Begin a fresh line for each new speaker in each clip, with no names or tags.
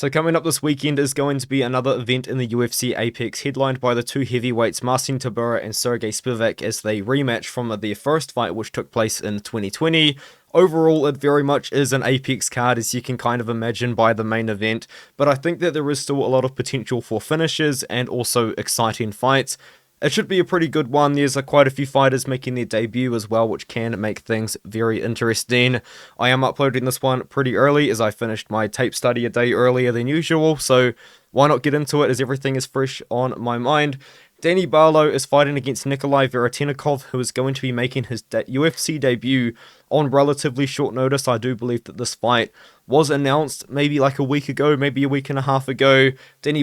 So coming up this weekend is going to be another event in the UFC Apex, headlined by the two heavyweights Marcin Tybura and Sergey Spivac as they rematch from their first fight, which took place in 2020. Overall, it very much is an Apex card, as you can kind of imagine by the main event, but I think that there is still a lot of potential for finishes and also exciting fights. It should be a pretty good one. There's quite a few fighters making their debut as well, which can make things very interesting. I am uploading this one pretty early as I finished my tape study a day earlier than usual, so why not get into it as everything is fresh on my mind. Barlow is fighting against Nikolay Veretennikov, who is going to be making his UFC debut on relatively short notice. I do believe that this fight was announced maybe like a week ago, maybe a week and a half ago.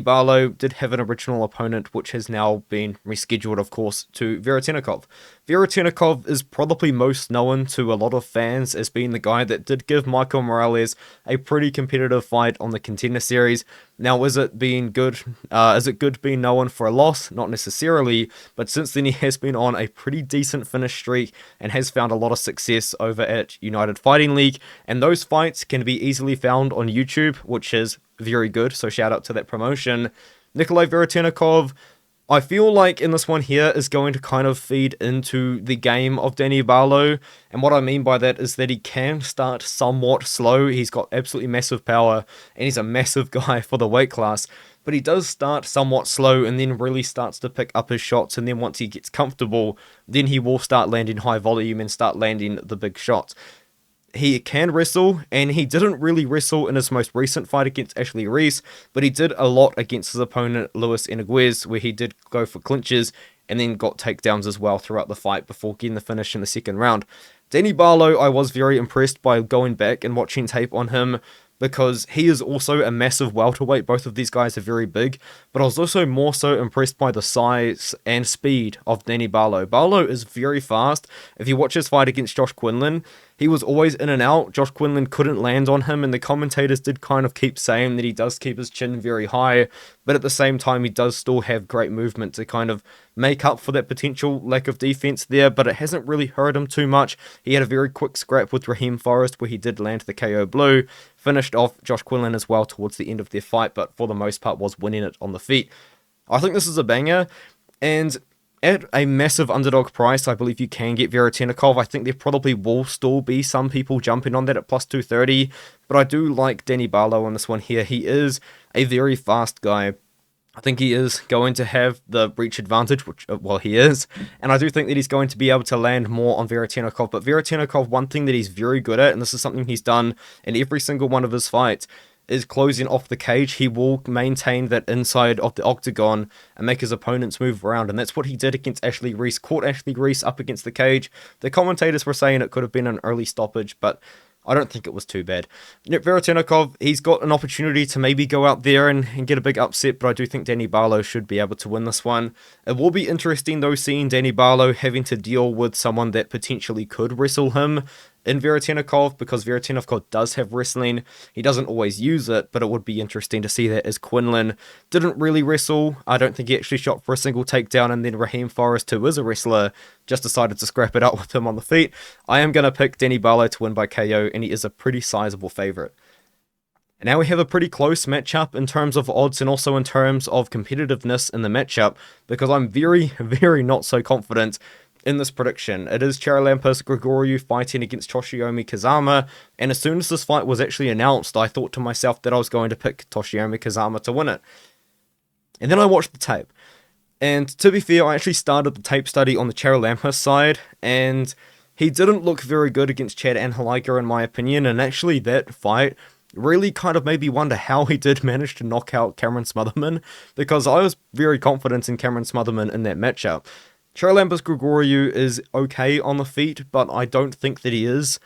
Barlow did have an original opponent, which has now been rescheduled, of course, to Veretennikov. Veretennikov is probably most known to a lot of fans as being the guy that did give Michael Morales a pretty competitive fight on the Contender Series. Now, is it good being known for a loss? Not necessarily, but since then he has been on a pretty decent finish streak and has found a lot of success over at United Fighting League, and those fights can be easily found on YouTube, which is very good, so shout out to that promotion. Nikolay Veretennikov, I feel like in this one here is going to kind of feed into the game of Barlow, and what I mean by that is that he can start somewhat slow. He's got absolutely massive power, and he's a massive guy for the weight class, but he does start somewhat slow and then really starts to pick up his shots, and then once he gets comfortable, then he will start landing high volume and start landing the big shots. He can wrestle, and he didn't really wrestle in his most recent fight against Ashley Reese, but he did a lot against his opponent Luis Eniguez, where he did go for clinches and then got takedowns as well throughout the fight before getting the finish in the second round. Barlow, I was very impressed by going back and watching tape on him, because he is also a massive welterweight. Both of these guys are very big, but I was also more so impressed by the size and speed of Barlow. Barlow is very fast. If you watch his fight against Josh Quinlan, he was always in and out. Josh Quinlan couldn't land on him, and the commentators did kind of keep saying that he does keep his chin very high, but at the same time, he does still have great movement to kind of make up for that potential lack of defense there, but it hasn't really hurt him too much. He had a very quick scrap with Raheem Forrest where he did land the KO blow, finished off Josh Quinlan as well towards the end of their fight, but for the most part was winning it on the feet. I think this is a banger, and at a massive underdog price, I believe you can get Veretennikov. I think there probably will still be some people jumping on that at plus 230, but I do like Barlow on this one here. He is a very fast guy. I think he is going to have the reach advantage, which, well, he is. And I do think that he's going to be able to land more on Veretennikov. But Veretennikov, one thing that he's very good at, and this is something he's done in every single one of his fights, is closing off the cage. He will maintain that inside of the octagon and make his opponents move around. And that's what he did against Ashley Reese. Caught Ashley Reese up against the cage. The commentators were saying it could have been an early stoppage, but I don't think it was too bad. Veretennikov, he's got an opportunity to maybe go out there and get a big upset, but I do think Barlow should be able to win this one. It will be interesting, though, seeing Barlow having to deal with someone that potentially could wrestle him in Veretennikov, because Veretennikov does have wrestling. He doesn't always use it, but it would be interesting to see that, as Quinlan didn't really wrestle. I don't think he actually shot for a single takedown, and then Raheem Forrest, who is a wrestler, just decided to scrap it out with him on the feet. I am going to pick Barlow to win by KO, and he is a pretty sizable favourite. And now we have a pretty close matchup in terms of odds and also in terms of competitiveness in the matchup, because I'm very, very not so confident in this prediction. It is Charalampos Grigoriou fighting against Toshiomi Kazama, and as soon as this fight was actually announced, I thought to myself that I was going to pick Toshiomi Kazama to win it. And then I watched the tape, and to be fair, I actually started the tape study on the Charalampos side, and he didn't look very good against Chad Anheliger in my opinion, and actually that fight really kind of made me wonder how he did manage to knock out Cameron Smotherman, because I was very confident in Cameron Smotherman in that matchup. Charalampos Grigoriou is okay on the feet, but I don't think that he is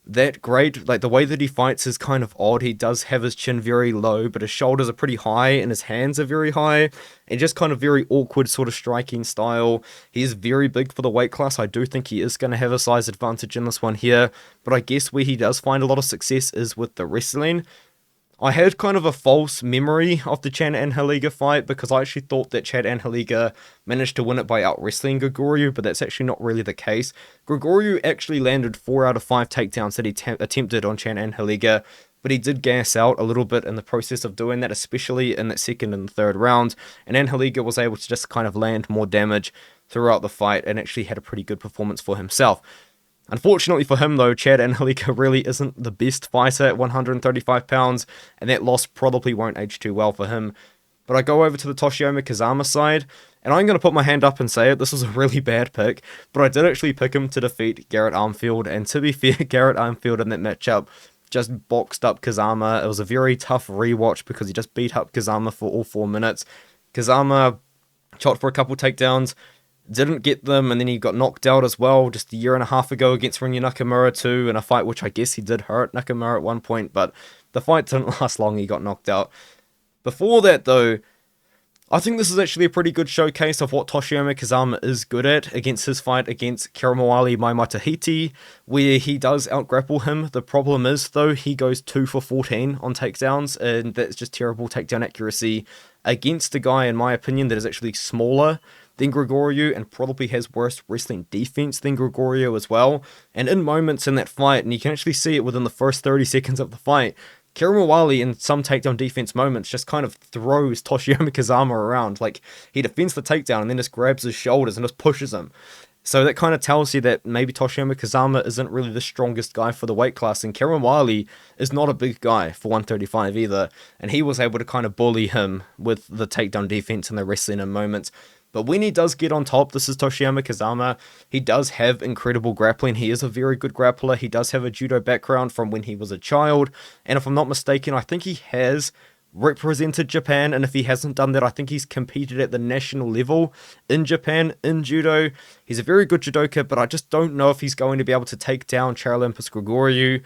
that great. Like, the way that he fights is kind of odd. He does have his chin very low, but his shoulders are pretty high and his hands are very high, and just kind of very awkward sort of striking style. He is very big for the weight class. I do think he is going to have a size advantage in this one here, but I guess where he does find a lot of success is with the wrestling. I had kind of a false memory of the Chad Anheliger fight, because I actually thought that Chad Anheliger managed to win it by out-wrestling Grigoriou, but that's actually not really the case. Grigoriou actually landed 4 out of 5 takedowns that he attempted on Chad Anheliger, but he did gas out a little bit in the process of doing that, especially in that second and third round, and Angelique was able to just kind of land more damage throughout the fight and actually had a pretty good performance for himself. Unfortunately for him though, Chad Angelique really isn't the best fighter at 135 pounds, and that loss probably won't age too well for him. But I go over to the Toshiomi Kazama side, and I'm going to put my hand up and say it, this was a really bad pick, but I did actually pick him to defeat Garrett Armfield, and to be fair, Garrett Armfield in that matchup just boxed up Kazama. It was a very tough rewatch because he just beat up Kazama for all 4 minutes. Kazama shot for a couple takedowns, didn't get them, and then he got knocked out as well just a year and a half ago against Rinya Nakamura too, in a fight which I guess he did hurt Nakamura at one point, but the fight didn't last long, he got knocked out. Before that though, I think this is actually a pretty good showcase of what Toshiomi Kazama is good at against his fight against Kiramawali Maimatahiti, where he does outgrapple him. The problem is though, he goes 2 for 14 on takedowns, and that's just terrible takedown accuracy against a guy, in my opinion, that is actually smaller than Grigoriou and probably has worse wrestling defense than Grigoriou as well. And in moments in that fight, and you can actually see it within the first 30 seconds of the fight, Kiramawali in some takedown defense moments just kind of throws Toshiomi Kazama around. Like, he defends the takedown and then just grabs his shoulders and just pushes him. So that kind of tells you that maybe Toshiomi Kazama isn't really the strongest guy for the weight class, and Kiramawali is not a big guy for 135 either, and he was able to kind of bully him with the takedown defense and the wrestling in moments. But when he does get on top, this is Toshiomi Kazama, he does have incredible grappling. He is a very good grappler. He does have a judo background from when he was a child. And if I'm not mistaken, I think he has represented Japan. And if he hasn't done that, I think he's competed at the national level in Japan in judo. He's a very good judoka, but I just don't know if he's going to be able to take down Charalampos Grigoriou.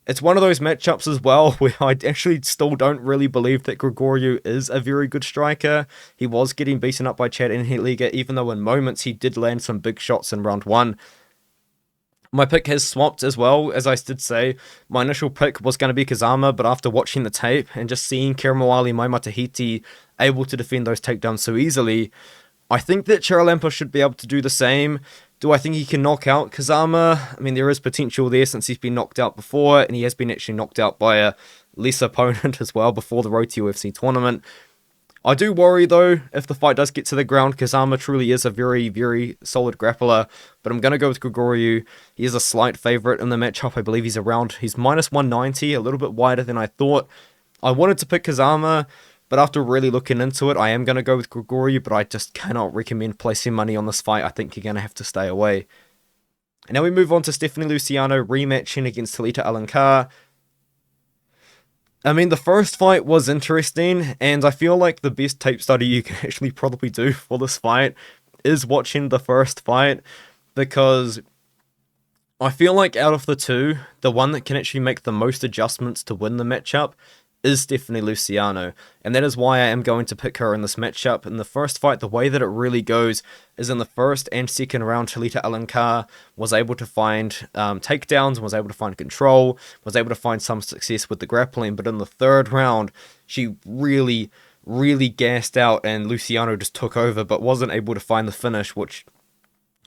It's one of those matchups as well where I actually still don't really believe that Grigoriou is a very good striker. He was getting beaten up by Chad Angelique, even though in moments he did land some big shots in round 1. My pick has swapped as well. As I did say, my initial pick was going to be Kazama, but after watching the tape and just seeing Kiramawali Maimatahiti able to defend those takedowns so easily, I think that Charalampos should be able to do the same. Do I think he can knock out Kazama? I mean, there is potential there since he's been knocked out before, and he has been actually knocked out by a lesser opponent as well before the Road to UFC tournament. I do worry, though, if the fight does get to the ground. Kazama truly is a very, very solid grappler, but I'm going to go with Grigoriou. He is a slight favourite in the matchup. I believe he's minus 190, a little bit wider than I thought. I wanted to pick Kazama, but after really looking into it, I am going to go with Grigoriou, but I just cannot recommend placing money on this fight. I think you're going to have to stay away. And now we move on to Stephanie Luciano rematching against Talita Alencar. I mean, the first fight was interesting, and I feel like the best tape study you can actually probably do for this fight is watching the first fight, because I feel like out of the two, the one that can actually make the most adjustments to win the matchup is Stephanie Luciano, and that is why I am going to pick her in this matchup. In the first fight, the way that it really goes is in the first and second round, Talita Alencar was able to find takedowns, was able to find control, was able to find some success with the grappling, but in the third round, she really gassed out, and Luciano just took over, but wasn't able to find the finish, which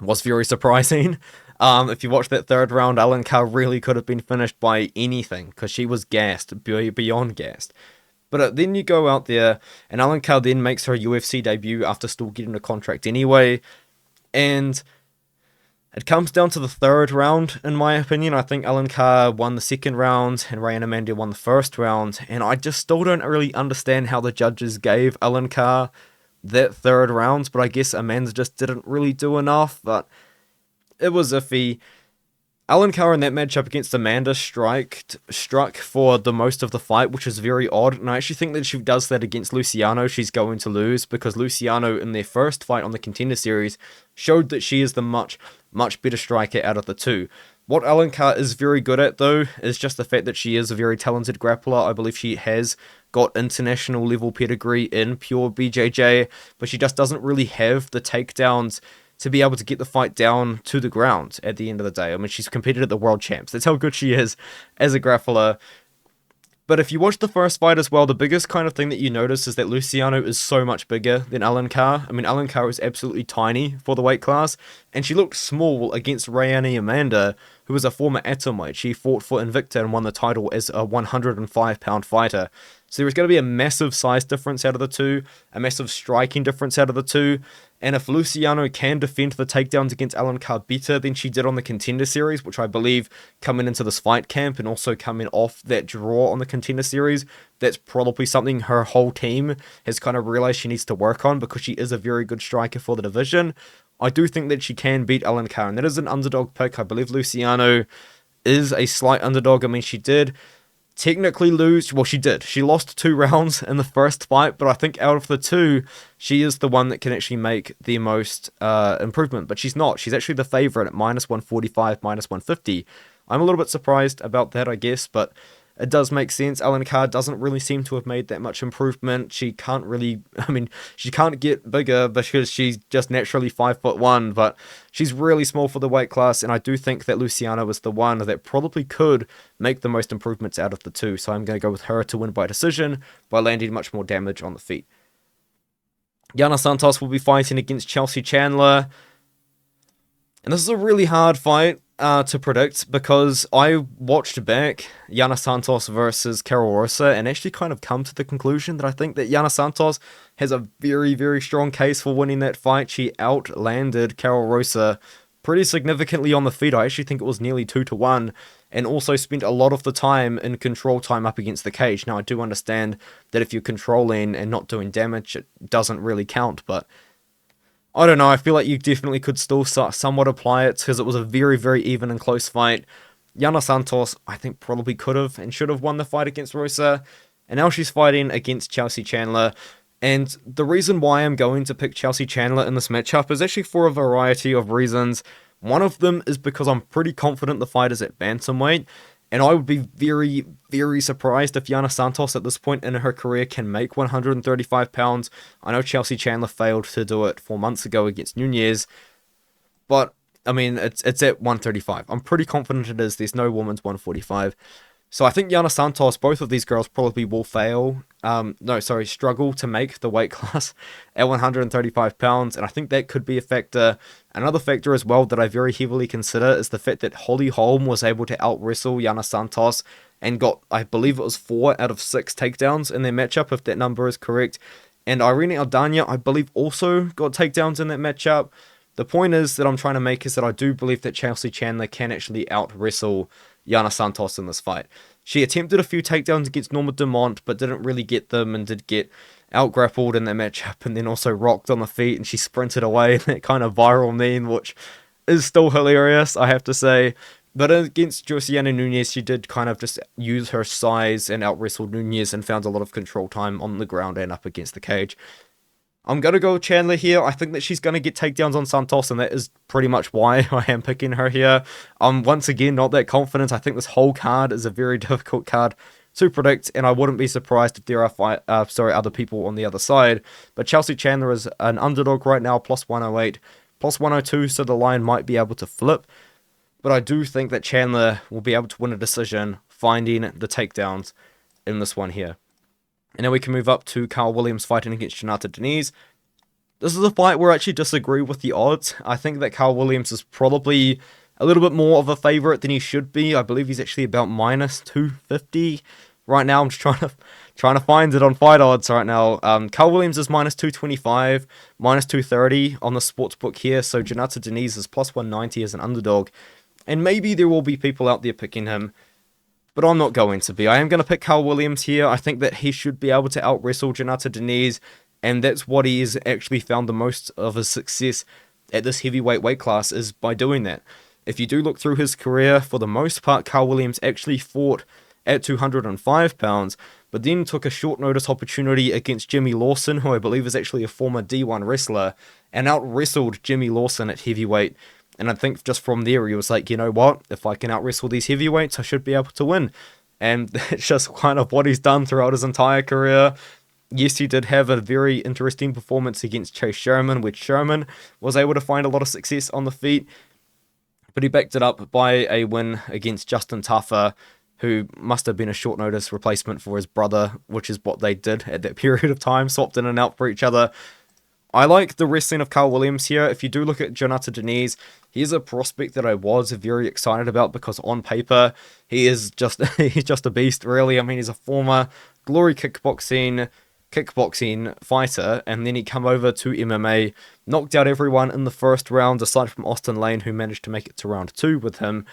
was very surprising. If you watch that third round, Alencar really could have been finished by anything, because she was gassed, beyond gassed. But then you go out there, and Alencar then makes her UFC debut after still getting a contract anyway, and it comes down to the third round, in my opinion. I think Alencar won the second round, and Ryan Amanda won the first round, and I just still don't really understand how the judges gave Alencar that third round, but I guess Amanda just didn't really do enough, but it was iffy. Alencar in that matchup against Amanda struck for the most of the fight, which is very odd, and I actually think that if she does that against Luciano, she's going to lose, because Luciano in their first fight on the Contender Series showed that she is the much better striker out of the two. What Alencar is very good at, though, is just the fact that she is a very talented grappler. I believe she has got international level pedigree in pure BJJ, but she just doesn't really have the takedowns to be able to get the fight down to the ground at the end of the day. I mean, she's competed at the World Champs. That's how good she is as a grappler. But if you watch the first fight as well, the biggest kind of thing that you notice is that Luciano is so much bigger than Alencar. I mean, Alencar is absolutely tiny for the weight class, and she looked small against Rayani Amanda, who was a former atomweight. She fought for Invicta and won the title as a 105-pound fighter. So there's going to be a massive size difference out of the two, a massive striking difference out of the two. And if Luciano can defend the takedowns against Alencar better than she did on the Contender Series, which I believe coming into this fight camp and also coming off that draw on the Contender Series, that's probably something her whole team has kind of realized she needs to work on, because she is a very good striker for the division. I do think that she can beat Alencar, and that is an underdog pick. I believe Luciano is a slight underdog. I mean, she did technically lose. Well, she did. She lost 2 rounds in the first fight, but I think out of the 2, she is the one that can actually make the most improvement. But she's not. She's actually the favorite at -145, -150. I'm a little bit surprised about that, I guess, but it does make sense. Alencar doesn't really seem to have made that much improvement. She can't really, I mean, she can't get bigger because she's just naturally 5'1", but she's really small for the weight class, and I do think that Luciano is the one that probably could make the most improvements out of the 2, so I'm going to go with her to win by decision by landing much more damage on the feet. Yana Santos will be fighting against Chelsea Chandler, and this is a really hard fight to predict, because I watched back Yana Santos versus Karol Rosa and actually kind of come to the conclusion that I think that Yana Santos has a very, very strong case for winning that fight. She outlanded Karol Rosa pretty significantly on the feet. I actually think it was nearly 2-1, and also spent a lot of the time in control time up against the cage. Now, I do understand that if you're controlling and not doing damage, it doesn't really count, but I don't know, I feel like you definitely could still somewhat apply it, because it was a very, very even and close fight. Yana Santos, I think, probably could have and should have won the fight against Rosa, and now she's fighting against Chelsea Chandler. And the reason why I'm going to pick Chelsea Chandler in this matchup is actually for a variety of reasons. One of them is because I'm pretty confident the fight is at bantamweight, and I would be very, very surprised if Yana Santos at this point in her career can make 135 pounds. I know Chelsea Chandler failed to do it 4 months ago against Nunes, but I mean, it's at 135. I'm pretty confident it is. There's no woman's 145. So I think Yana Santos, both of these girls probably will struggle to make the weight class at 135 pounds, and I think that could be a factor. Another factor as well that I very heavily consider is the fact that Holly Holm was able to out-wrestle Yana Santos and got, I believe it was 4 out of 6 takedowns in their matchup, if that number is correct. And Irene Aldana, I believe, also got takedowns in that matchup. The point is that I'm trying to make is that I do believe that Chelsea Chandler can actually out-wrestle Yana Santos in this fight. She attempted a few takedowns against Norma Dumont, but didn't really get them, and did get out-grappled in that matchup, and then also rocked on the feet, and she sprinted away in that kind of viral meme, which is still hilarious, I have to say. But against Josiana Nunes, she did kind of just use her size and out-wrestled Nunes, and found a lot of control time on the ground and up against the cage. I'm going to go with Chandler here. I think that she's going to get takedowns on Santos, and that is pretty much why I am picking her here. I'm once again not that confident. I think this whole card is a very difficult card to predict, and I wouldn't be surprised if there are other people on the other side. But Chelsea Chandler is an underdog right now, plus 108, plus 102, so the line might be able to flip. But I do think that Chandler will be able to win a decision, finding the takedowns in this one here. And now we can move up to Karl Williams fighting against Jhonata Diniz. This is a fight where I actually disagree with the odds. I think that Karl Williams is probably a little bit more of a favorite than he should be. I believe he's actually about -250 right now. I'm just trying to find it on fight odds right now. Karl Williams is -225, -230 on the sportsbook here. So Jhonata Diniz is plus 190 as an underdog. And maybe there will be people out there picking him, but I'm not going to be. I am going to pick Karl Williams here. I think that he should be able to out-wrestle Jhonata Diniz, and that's what he has actually found the most of his success at this heavyweight weight class, is by doing that. If you do look through his career, for the most part, Karl Williams actually fought at 205 pounds, but then took a short notice opportunity against Jimmy Lawson, who I believe is actually a former D1 wrestler, and out-wrestled Jimmy Lawson at heavyweight. And I think just from there, he was like, you know what, if I can out-wrestle these heavyweights, I should be able to win. And that's just kind of what he's done throughout his entire career. Yes, he did have a very interesting performance against Chase Sherman, which Sherman was able to find a lot of success on the feet. But he backed it up by a win against Justin Taffer, who must have been a short notice replacement for his brother, which is what they did at that period of time, swapped in and out for each other. I like the wrestling of Karl Williams here. If you do look at Jhonata Diniz, he's a prospect that I was very excited about because on paper, he is just he's just a beast, really. I mean, he's a former Glory kickboxing fighter, and then he come over to MMA, knocked out everyone in the first round, aside from Austin Lane, who managed to make it to round 2 with him.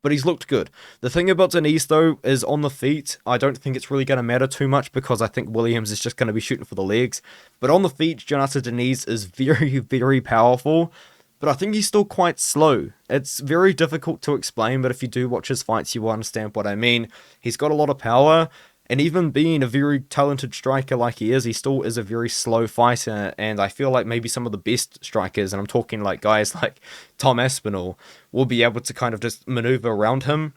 But he's looked good. The thing about Diniz, though, is on the feet, I don't think it's really going to matter too much because I think Williams is just going to be shooting for the legs. But on the feet, Jhonata Diniz is very, very powerful, but I think he's still quite slow. It's very difficult to explain, but if you do watch his fights, you will understand what I mean. He's got a lot of power, and even being a very talented striker like he still is a very slow fighter, and I feel like maybe some of the best strikers, and I'm talking like guys like Tom Aspinall, will be able to kind of just maneuver around him.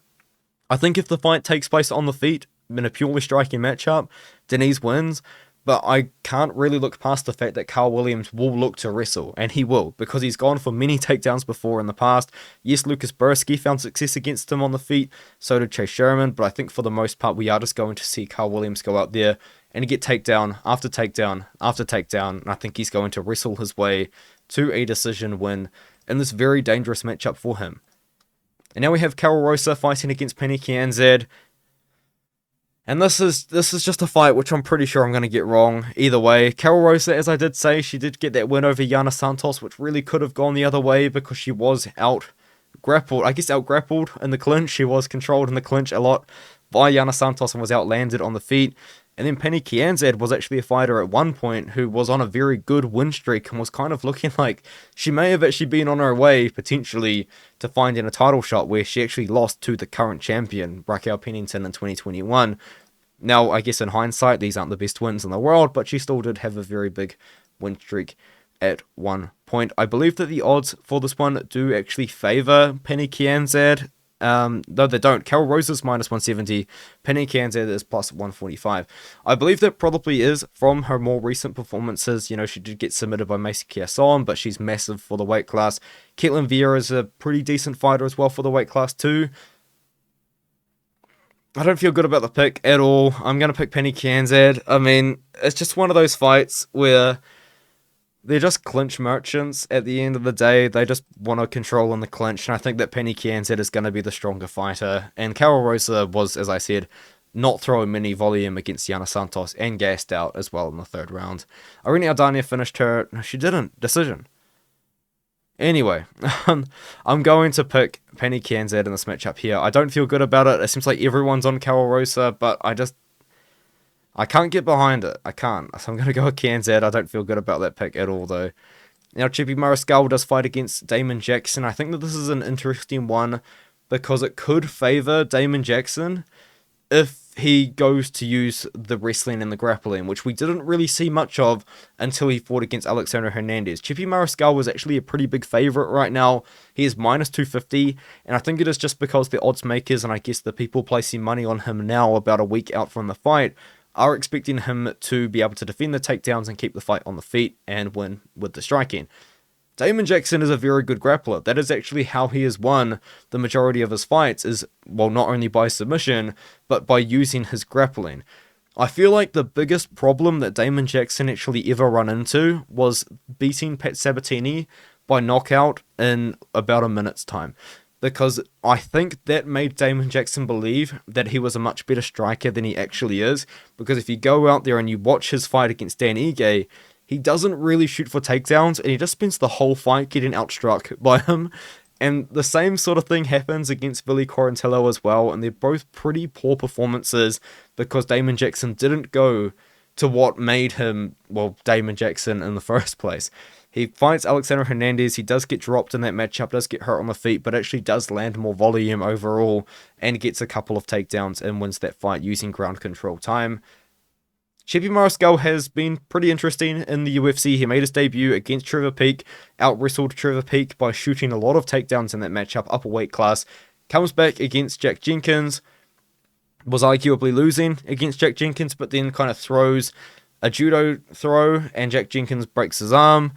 I think if the fight takes place on the feet, in a purely striking matchup, Diniz wins, but I can't really look past the fact that Karl Williams will look to wrestle, and he will, because he's gone for many takedowns before in the past. Yes, Lucas Bursky found success against him on the feet, so did Chase Sherman, but I think for the most part we are just going to see Karl Williams go out there and get takedown after takedown after takedown, and I think he's going to wrestle his way to a decision win in this very dangerous matchup for him. And now we have Karol Rosa fighting against Penny Kianzad. And this is just a fight which I'm pretty sure I'm going to get wrong either way. Karol Rosa, as I did say, she did get that win over Yana Santos, which really could have gone the other way because she was out-grappled in the clinch. She was controlled in the clinch a lot by Yana Santos and was outlanded on the feet. And then Penny Kianzad was actually a fighter at one point who was on a very good win streak and was kind of looking like she may have actually been on her way, potentially, to finding a title shot where she actually lost to the current champion, Raquel Pennington, in 2021. Now, I guess in hindsight, these aren't the best wins in the world, but she still did have a very big win streak at one point. I believe that the odds for this one do actually favour Penny Kianzad. No, they don't. Karol Rosa's -170. Penny Kianzad is +145. I believe that probably is from her more recent performances. You know, she did get submitted by Macy Chiasson, but she's massive for the weight class. Ketlen Vieira is a pretty decent fighter as well for the weight class too. I don't feel good about the pick at all. I'm going to pick Penny Kianzad. I mean, it's just one of those fights where they're just clinch merchants at the end of the day. They just want to control in the clinch, and I think that Penny Kianzad is going to be the stronger fighter. And Karol Rosa was, as I said, not throwing many volume against Yana Santos and gassed out as well in the third round. Irene Aldana finished her. No, she didn't. Decision. Anyway, I'm going to pick Penny Kianzad in this matchup here. I don't feel good about it. It seems like everyone's on Karol Rosa, but I can't get behind it. I can't. So I'm going to go with Kianzad. I don't feel good about that pick at all, though. Now, Chepe Mariscal does fight against Damon Jackson. I think that this is an interesting one because it could favour Damon Jackson if he goes to use the wrestling and the grappling, which we didn't really see much of until he fought against Alexander Hernandez. Chepe Mariscal was actually a pretty big favourite right now. He is -250, and I think it is just because the odds makers and I guess the people placing money on him now about a week out from the fight are expecting him to be able to defend the takedowns and keep the fight on the feet and win with the striking. Damon Jackson is a very good grappler. That is actually how he has won the majority of his fights, is, well, not only by submission, but by using his grappling. I feel like the biggest problem that Damon Jackson actually ever run into was beating Pat Sabatini by knockout in about a minute's time. Because I think that made Damon Jackson believe that he was a much better striker than he actually is. Because if you go out there and you watch his fight against Dan Ige, he doesn't really shoot for takedowns, and he just spends the whole fight getting outstruck by him. And the same sort of thing happens against Billy Quarantillo as well, and they're both pretty poor performances because Damon Jackson didn't go to what made him, well, Damon Jackson in the first place. He fights Alexander Hernandez, he does get dropped in that matchup, does get hurt on the feet, but actually does land more volume overall, and gets a couple of takedowns and wins that fight using ground control time. Chepe Mariscal has been pretty interesting in the UFC. He made his debut against Trevor Peek, out-wrestled Trevor Peek by shooting a lot of takedowns in that matchup, upper weight class. Comes back against Jack Jenkins, was arguably losing against Jack Jenkins, but then kind of throws a judo throw, and Jack Jenkins breaks his arm.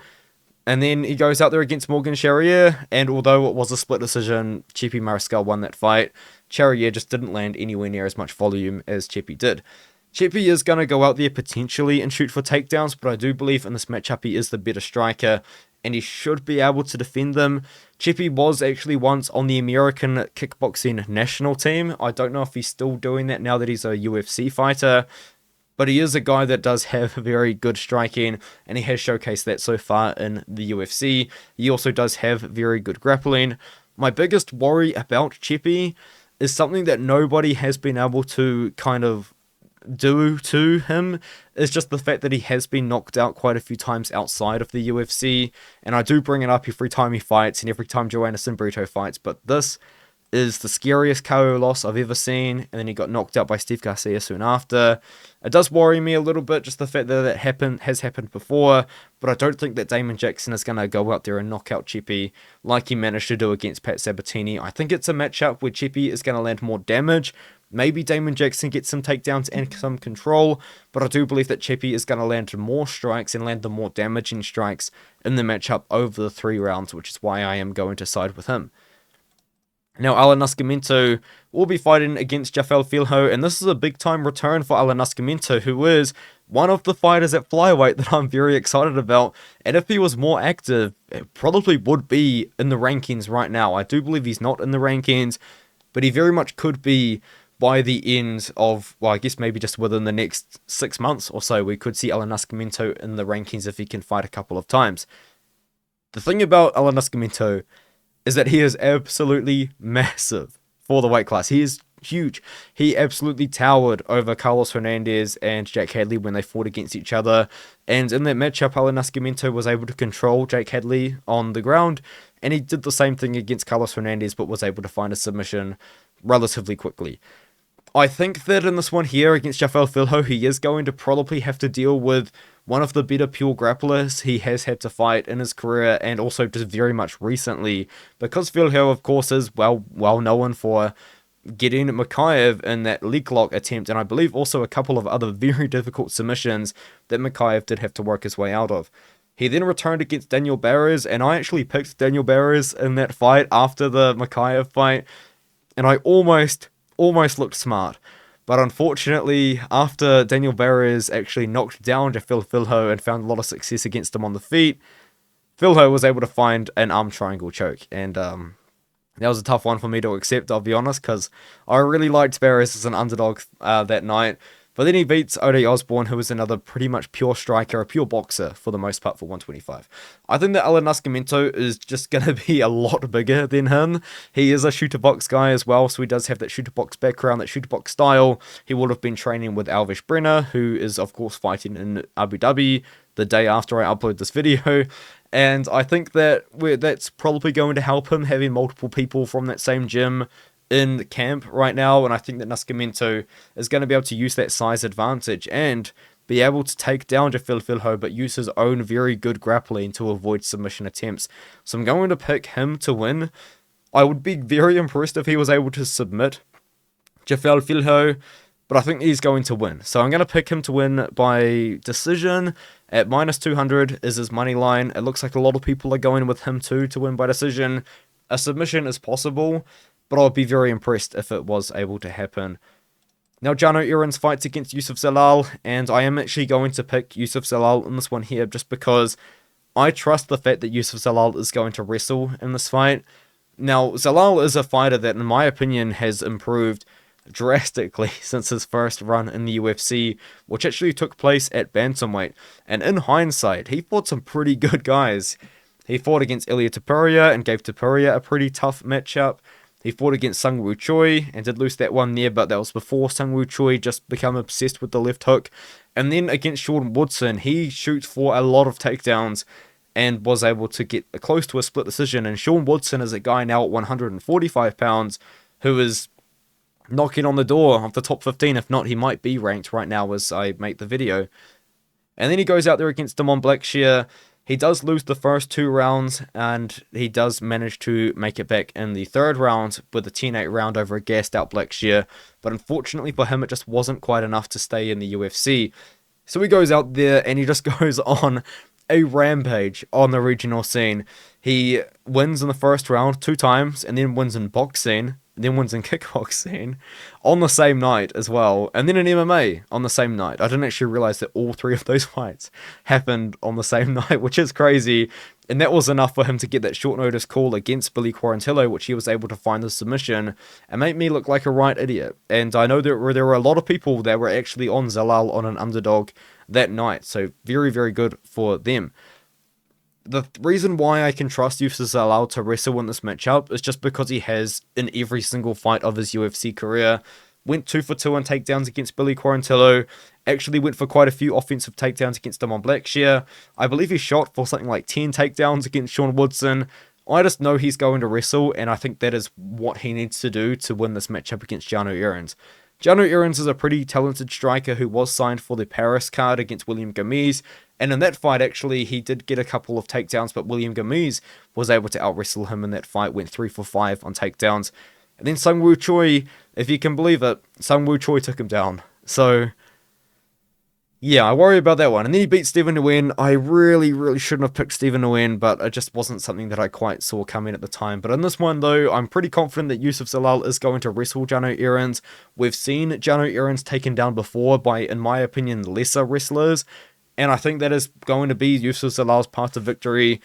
And then he goes out there against Morgan Charrier, and although it was a split decision, Chepe Mariscal won that fight. Charrier just didn't land anywhere near as much volume as Chepe did. Chepe is going to go out there potentially and shoot for takedowns, but I do believe in this matchup he is the better striker, and he should be able to defend them. Chepe was actually once on the American kickboxing national team. I don't know if he's still doing that now that he's a UFC fighter, but he is a guy that does have very good striking, and he has showcased that so far in the UFC. He also does have very good grappling. My biggest worry about Chepe is something that nobody has been able to kind of do to him, is just the fact that he has been knocked out quite a few times outside of the UFC, and I do bring it up every time he fights and every time Joanna fights, but this is the scariest KO loss I've ever seen, and then he got knocked out by Steve Garcia soon after. It does worry me a little bit, just the fact that it has happened before, but I don't think that Damon Jackson is going to go out there and knock out Chepe like he managed to do against Pat Sabatini. I think it's a matchup where Chepe is going to land more damage. Maybe Damon Jackson gets some takedowns and some control, but I do believe that Chepe is going to land more strikes and land the more damaging strikes in the matchup over the 3 rounds, which is why I am going to side with him. Now, Allan Nascimento will be fighting against Jafel Filho, and this is a big-time return for Allan Nascimento, who is one of the fighters at flyweight that I'm very excited about, and if he was more active, it probably would be in the rankings right now. I do believe he's not in the rankings, but he very much could be by the end of, well, I guess maybe just within the next 6 months or so, we could see Allan Nascimento in the rankings if he can fight a couple of times. The thing about Allan Nascimento is that he is absolutely massive for the weight class. He is huge. He absolutely towered over Carlos Hernandez and Jake Hadley when they fought against each other. And in that matchup, Allan Nascimento was able to control Jake Hadley on the ground. And he did the same thing against Carlos Hernandez, but was able to find a submission relatively quickly. I think that in this one here against Jafel Filho, he is going to probably have to deal with one of the better pure grapplers he has had to fight in his career, and also just very much recently, because Filho, of course, is well known for getting Mikhaev in that leg lock attempt, and I believe also a couple of other very difficult submissions that Mikhaev did have to work his way out of. He then returned against Daniel Barros, and I actually picked Daniel Barros in that fight after the Mikhaev fight, and I almost looked smart. But unfortunately, after Daniel Barros actually knocked down Jafel Filho and found a lot of success against him on the feet, Filho was able to find an arm triangle choke. And that was a tough one for me to accept, I'll be honest, because I really liked Barros as an underdog that night. But then he beats Ode Osborne, who is another pretty much pure striker, a pure boxer for the most part for 125. I think that Allan Nascimento is just going to be a lot bigger than him. He is a shooter box guy as well, so he does have that shooter box background, that shooter box style. He would have been training with Alves Brenner, who is of course fighting in Abu Dhabi the day after I upload this video. And I think that that's probably going to help him, having multiple people from that same gym in camp right now, and I think that Nascimento is going to be able to use that size advantage and be able to take down Jafel Filho, but use his own very good grappling to avoid submission attempts. So I'm going to pick him to win. I would be very impressed if he was able to submit Jafel Filho, but I think he's going to win. So I'm going to pick him to win by decision. At minus 200 is his money line. It looks like a lot of people are going with him too to win by decision. A submission is possible, but I'll be very impressed if it was able to happen. Now, Jarno Errens fights against Yusuf Zalal, and I am actually going to pick Yusuf Zalal in this one here, just because I trust the fact that Yusuf Zalal is going to wrestle in this fight. Now, Zalal is a fighter that, in my opinion, has improved drastically since his first run in the UFC, which actually took place at bantamweight. And in hindsight, he fought some pretty good guys. He fought against Ilia Topuria and gave Topuria a pretty tough matchup. He fought against Sungwoo Choi and did lose that one there, but that was before Sungwoo Choi just become obsessed with the left hook. And then against Sean Woodson, he shoots for a lot of takedowns and was able to get close to a split decision. And Sean Woodson is a guy now at 145 pounds who is knocking on the door of the top 15. If not, he might be ranked right now as I make the video. And then he goes out there against Damon Blackshear. He does lose the first 2 rounds, and he does manage to make it back in the 3rd round with a 10-8 round over a gassed-out Blackshear. But unfortunately for him, it just wasn't quite enough to stay in the UFC. So he goes out there, and he just goes on a rampage on the regional scene. He wins in the first round 2 times, and then wins in boxing then wins in kickboxing on the same night as well, and then in MMA on the same night. I didn't actually realize that all 3 of those fights happened on the same night, which is crazy. And that was enough for him to get that short notice call against Billy Quarantillo, which he was able to find the submission and make me look like a right idiot. And I know there were a lot of people that were actually on Zalal on an underdog that night, so very, very good for them. The reason why I can trust Yusuf Zalal to wrestle in this matchup is just because he has, in every single fight of his UFC career, went 2 for 2 on takedowns against Billy Quarantillo, actually went for quite a few offensive takedowns against him on Blackshear. I believe he shot for something like 10 takedowns against Sean Woodson. I just know he's going to wrestle, and I think that is what he needs to do to win this matchup against Jarno Errens. Jarno Errens is a pretty talented striker who was signed for the Paris card against William Gomis, and in that fight, actually, he did get a couple of takedowns, but William Gomis was able to out-wrestle him in that fight, went 3 for 5 on takedowns. And then Sung Woo Choi, if you can believe it, Sung Woo Choi took him down. So, yeah, I worry about that one. And then he beat Stephen Nguyen. I really shouldn't have picked Stephen Nguyen, but it just wasn't something that I quite saw coming at the time. But in this one, though, I'm pretty confident that Yusuf Zalal is going to wrestle Jarno Errens. We've seen Jarno Errens taken down before by, in my opinion, lesser wrestlers. And I think that is going to be Yusuf Zalal's path to victory.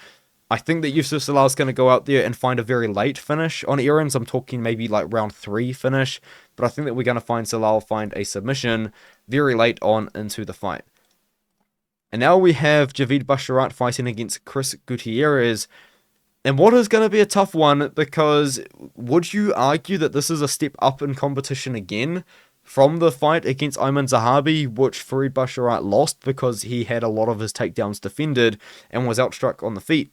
I think that Yusuf Zalal is going to go out there and find a very late finish on Errens. I'm talking maybe like round 3 finish. But I think that we're going to find Zalal find a submission very late on into the fight. And now we have Javid Basharat fighting against Chris Gutierrez. And what is going to be a tough one, because would you argue that this is a step up in competition again from the fight against Ayman Zahabi, which Farid Basharat lost because he had a lot of his takedowns defended and was outstruck on the feet?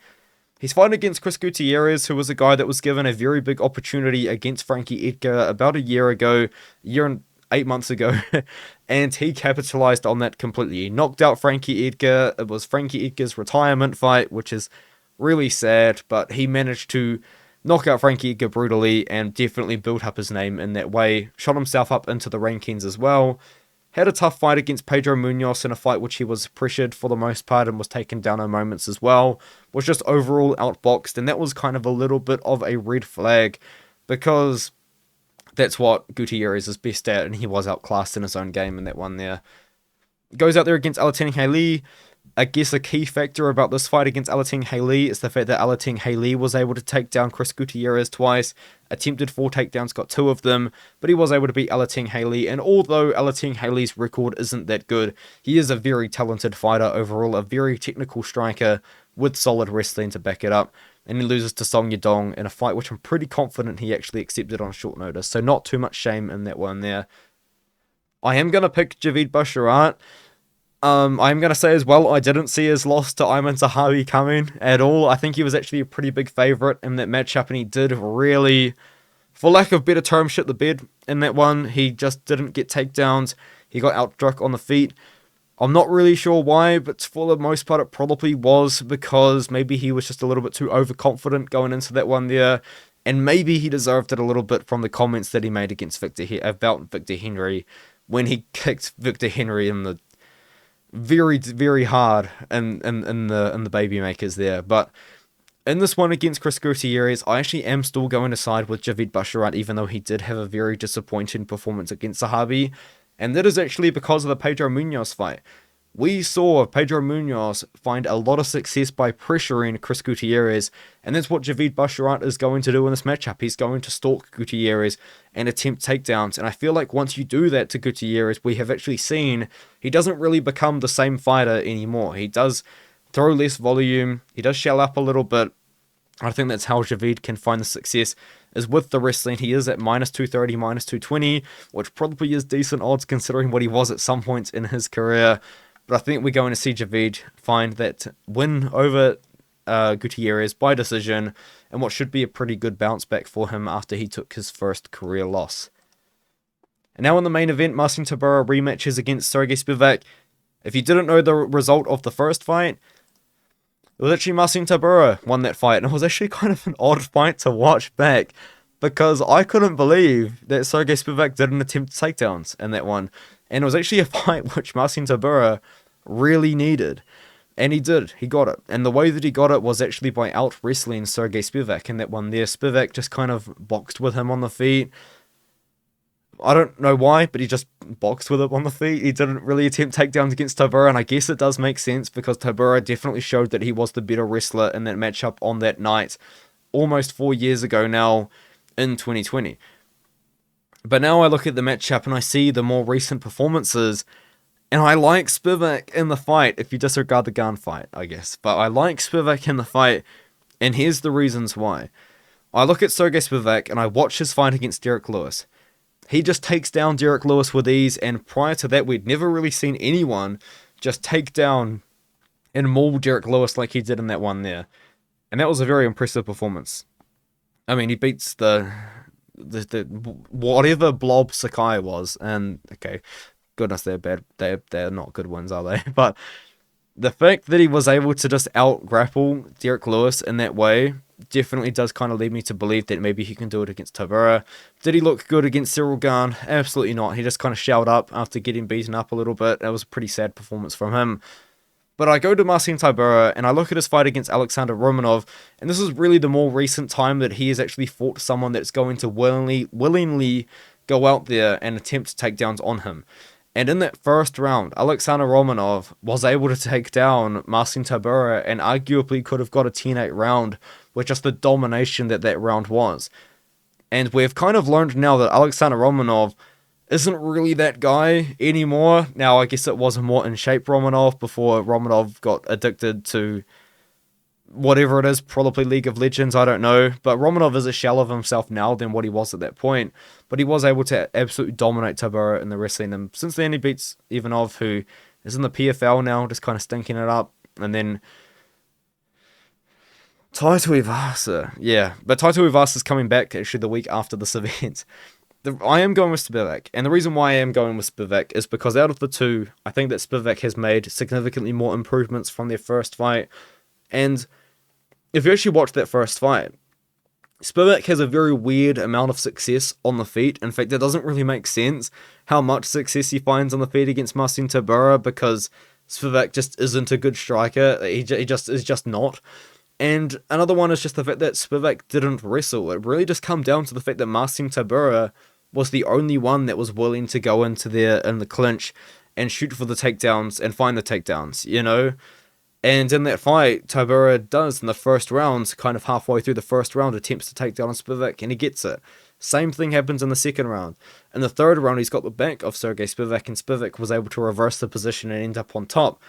He's fighting against Chris Gutierrez, who was a guy that was given a very big opportunity against Frankie Edgar about a year ago, a year and 8 months ago, and he capitalized on that completely. He knocked out Frankie Edgar. It was Frankie Edgar's retirement fight, which is really sad, but he managed to knock out Frankie Edgar brutally and definitely built up his name in that way. Shot himself up into the rankings as well. Had a tough fight against Pedro Munoz in a fight which he was pressured for the most part and was taken down in moments as well. Was just overall outboxed, and that was kind of a little bit of a red flag because that's what Gutierrez is best at, and he was outclassed in his own game in that one there. Goes out there against Alateng Haley. I guess a key factor about this fight against Alateng Haley is the fact that Alateng Haley was able to take down Chris Gutierrez twice, attempted 4 takedowns, got 2 of them, but he was able to beat Alateng Haley, and although Alateng Haley's record isn't that good, he is a very talented fighter overall, a very technical striker with solid wrestling to back it up, and he loses to Song Yadong in a fight which I'm pretty confident he actually accepted on short notice, so not too much shame in that one there. I am going to pick Javid Basharat. I'm going to say as well, I didn't see his loss to Ayman Zahabi coming at all. I think he was actually a pretty big favourite in that matchup, and he did really, for lack of better term, shit the bed in that one. He just didn't get takedowns. He got outstruck on the feet. I'm not really sure why, but for the most part it probably was because maybe he was just a little bit too overconfident going into that one there, and maybe he deserved it a little bit from the comments that he made against about Victor Henry when he kicked Victor Henry in the very hard in the baby makers there. But in this one against Chris Gutierrez, I actually am still going to side with Javid Basharat, even though he did have a very disappointing performance against Zahabi, and that is actually because of the Pedro Munoz fight. We saw Pedro Munoz find a lot of success by pressuring Chris Gutierrez, and that's what Javid Basharat is going to do in this matchup. He's going to stalk Gutierrez and attempt takedowns, and I feel like once you do that to Gutierrez, we have actually seen he doesn't really become the same fighter anymore. He does throw less volume, he does shell up a little bit. I think that's how Javid can find the success, is with the wrestling. He is at minus 230, minus 220, which probably is decent odds considering what he was at some points in his career. But I think we're going to see Javid find that win over Gutierrez by decision, and what should be a pretty good bounce back for him after he took his first career loss. And now in the main event, Marcin Tybura rematches against Sergey Spivac. If you didn't know the result of the first fight, it was actually Marcin Tybura won that fight, and it was actually kind of an odd fight to watch back, because I couldn't believe that Sergey Spivac didn't attempt takedowns in that one. And it was actually a fight which Marcin Tybura really needed. And he did. He got it. And the way that he got it was actually by out-wrestling Sergey Spivac in that one there. Spivac just kind of boxed with him on the feet. I don't know why, but he just boxed with him on the feet. He didn't really attempt takedowns against Tybura, and I guess it does make sense because Tybura definitely showed that he was the better wrestler in that matchup on that night, almost 4 years ago now in 2020. But now I look at the matchup and I see the more recent performances, and I like Spivac in the fight, if you disregard the gun fight, I guess. But I like Spivac in the fight, and here's the reasons why. I look at Sergey Spivac and I watch his fight against Derek Lewis. He just takes down Derek Lewis with ease, and prior to that, we'd never really seen anyone just take down and maul Derek Lewis like he did in that one there. And that was a very impressive performance. I mean, he beats the whatever blob Sakai was, and okay, goodness, they're bad. They're not good ones, are they? But the fact that he was able to just out-grapple Derek Lewis in that way definitely does kind of lead me to believe that maybe he can do it against Tybura. Did he look good against Cyril Gane? Absolutely not. He just kind of shelled up after getting beaten up a little bit. That was a pretty sad performance from him. But I go to Marcin Tybura and I look at his fight against Alexander Romanov, and this is really the more recent time that he has actually fought someone that's going to willingly go out there and attempt takedowns on him. And in that first round, Alexander Romanov was able to take down Marcin Tybura and arguably could have got a 10-8 round with just the domination that round was. And we've kind of learned now that Alexander Romanov isn't really that guy anymore. Now, I guess it was a more in-shape Romanov before Romanov got addicted to whatever it is, probably League of Legends, I don't know. But Romanov is a shell of himself now than what he was at that point. But he was able to absolutely dominate Tybura in the wrestling. And since then, he beats Ivanov, who is in the PFL now, just kind of stinking it up. And then Taito Ivasa. Yeah, but Taito Ivasa is coming back actually the week after this event. I am going with Spivac, and the reason why I am going with Spivac is because out of the two, I think that Spivac has made significantly more improvements from their first fight. And if you actually watch that first fight, Spivac has a very weird amount of success on the feet. In fact, it doesn't really make sense how much success he finds on the feet against Marcin Tybura, because Spivac just isn't a good striker. He just is just not. And another one is just the fact that Spivac didn't wrestle. It really just come down to the fact that Marcin Tybura was the only one that was willing to go into there in the clinch and shoot for the takedowns and find the takedowns, you know? And in that fight, Tybura does in the first round, kind of halfway through the first round, attempts to take down Spivac, and he gets it. Same thing happens in the second round. In the third round, he's got the back of Sergey Spivac, and Spivac was able to reverse the position and end up on top.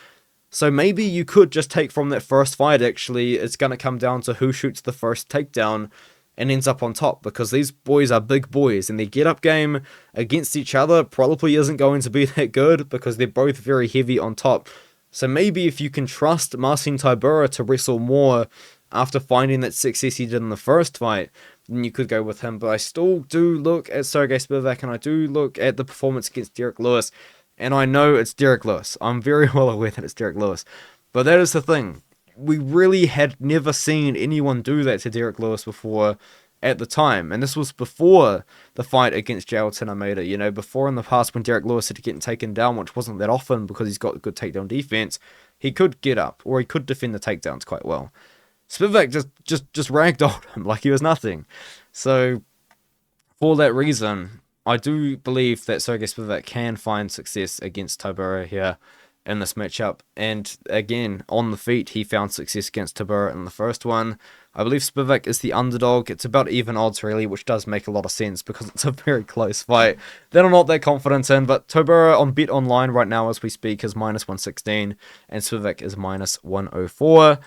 So maybe you could just take from that first fight, actually, it's going to come down to who shoots the first takedown and ends up on top, because these boys are big boys, and their get-up game against each other probably isn't going to be that good, because they're both very heavy on top. So maybe if you can trust Marcin Tybura to wrestle more after finding that success he did in the first fight, then you could go with him. But I still do look at Sergey Spivac, and I do look at the performance against Derek Lewis, and I know it's Derek Lewis. I'm very well aware that it's Derek Lewis. But that is the thing. We really had never seen anyone do that to Derek Lewis before at the time. And this was before the fight against Jailton Almeida. You know, before in the past when Derek Lewis had getting taken down, which wasn't that often because he's got good takedown defense, he could get up, or he could defend the takedowns quite well. Spivac just ragdolled him like he was nothing. So, for that reason, I do believe that Sergey Spivac can find success against Tybura here in this matchup. And again, on the feet, he found success against Tybura in the first one. I believe Spivac is the underdog. It's about even odds, really, which does make a lot of sense because it's a very close fight that I'm not that confident in. But Tybura on Bet Online right now as we speak is -116, and Spivac is -104.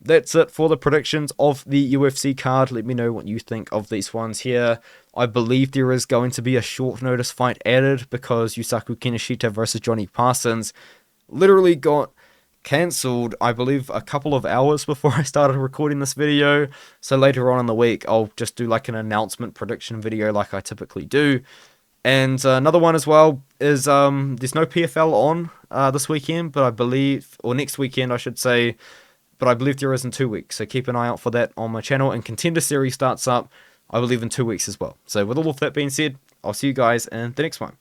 That's it for the predictions of the UFC card. Let me know what you think of these ones here. I believe there is going to be a short notice fight added because Yusaku Kinoshita versus Johnny Parsons literally got cancelled, I believe, a couple of hours before I started recording this video. So later on in the week, I'll just do like an announcement prediction video like I typically do. And another one as well is there's no PFL on this weekend, but I believe, or next weekend I should say, but I believe there is in 2 weeks. So keep an eye out for that on my channel. And Contender Series starts up, I believe, in 2 weeks as well. So with all of that being said, I'll see you guys in the next one.